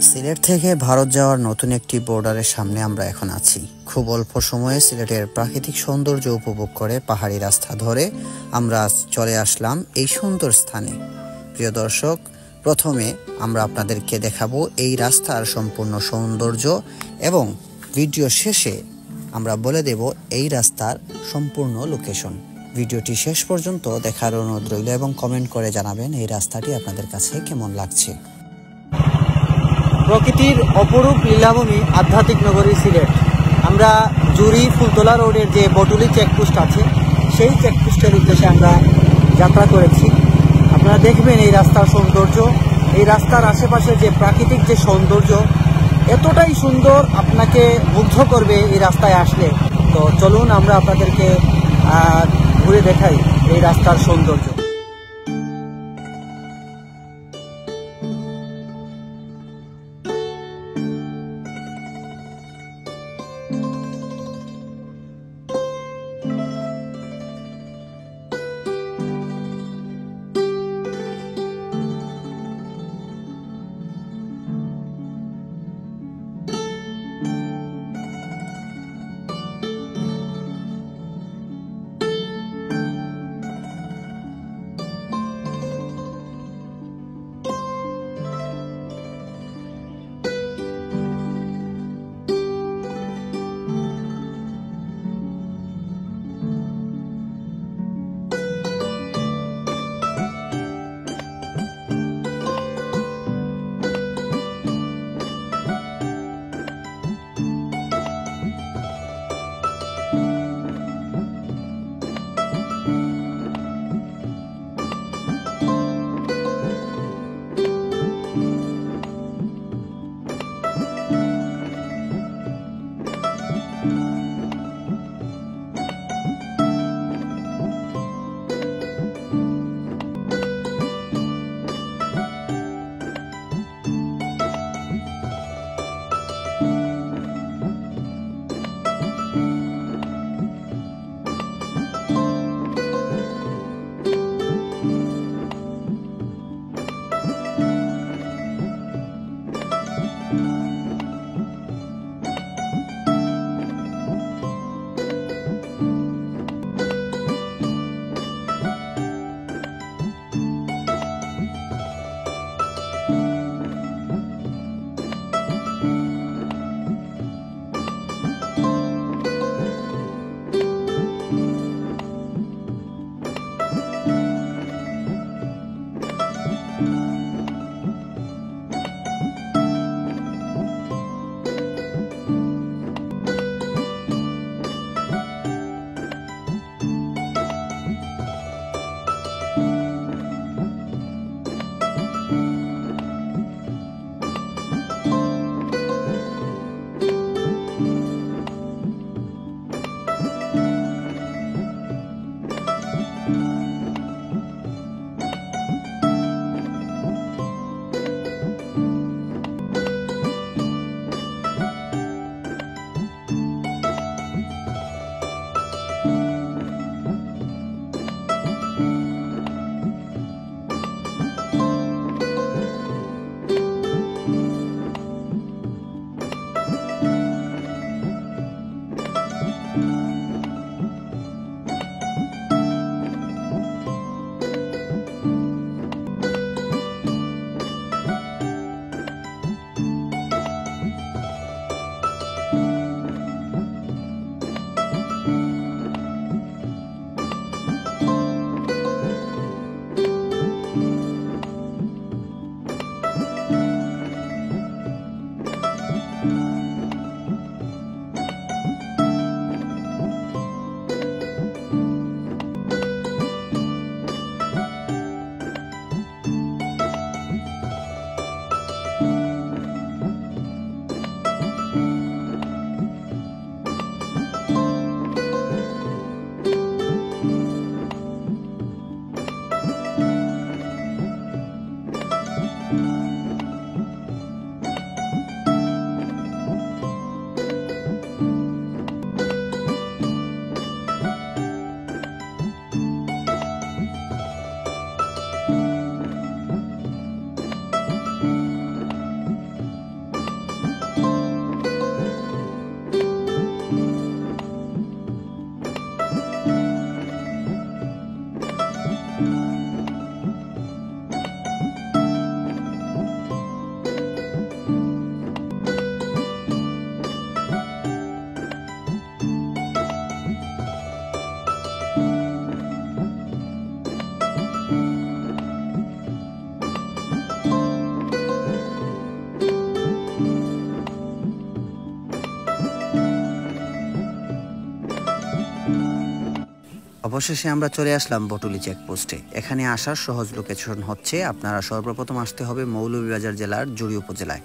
সিলেট থেকে ভারত যাওয়ার নতুন একটি বর্ডারের সামনে আমরা এখন আছি। খুব অল্প সময়ে সিলেটের প্রাকৃতিক সৌন্দর্য উপভোগ করে পাহাড়ি রাস্তা ধরে আমরা চলে আসলাম এই সুন্দর স্থানে। প্রিয় দর্শক, প্রথমে আমরা আপনাদেরকে দেখাবো এই রাস্তার সম্পূর্ণ সৌন্দর্য এবং ভিডিও শেষে আমরা বলে দেব এই রাস্তার সম্পূর্ণ লোকেশন। ভিডিওটি শেষ পর্যন্ত দেখার অনুরোধ রইল এবং কমেন্ট করে জানাবেন এই রাস্তাটি আপনাদের কাছে কেমন লাগছে। প্রকৃতির অপরূপ লীলাভূমি আধ্যাত্মিক নগরী সিলেট। আমরা জুরি ফুলতলা রোডের যে বটুলি চেকপোস্ট আছে সেই চেকপোস্টের উদ্দেশ্যে আমরা যাত্রা করেছি। আপনারা দেখবেন এই রাস্তার সৌন্দর্য, এই রাস্তার আশেপাশে যে প্রাকৃতিক যে সৌন্দর্য এতটাই সুন্দর, আপনাকে মুগ্ধ করবে এই রাস্তায় আসলে। তো চলুন আমরা আপনাদেরকে ঘুরে দেখাই এই রাস্তার সৌন্দর্য। অবশেষে আমরা চলে আসলাম বটুলি চেকপোস্টে। এখানে আসার সহজ লোকেশন হচ্ছে আপনারা সর্বপ্রথম আসতে হবে মৌলভীবাজার জেলার জুড়ি উপজেলায়।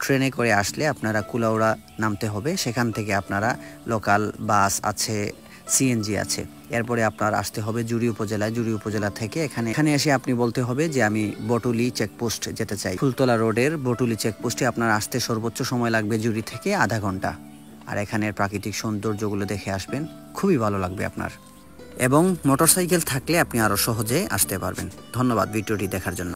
ট্রেনে করে আসলে আপনারা কুলাউড়া নামতে হবে, সেখান থেকে আপনারা লোকাল বাস আছে, সিএনজি আছে। এরপরে আপনার আসতে হবে জুড়ি উপজেলায়। জুড়ি উপজেলা থেকে এখানে এসে আপনি বলতে হবে যে আমি বটুলি চেকপোস্ট যেতে চাই। ফুলতলা রোডের বটুলি চেকপোস্টে আপনার আসতে সর্বোচ্চ সময় লাগবে জুড়ি থেকে আধা ঘন্টা। আর এখানের প্রাকৃতিক সৌন্দর্যগুলো দেখে আসবেন, খুবই ভালো লাগবে আপনার। এবং মোটরসাইকেল থাকলে আপনি আরও সহজে আসতে পারবেন। ধন্যবাদ ভিডিওটি দেখার জন্য।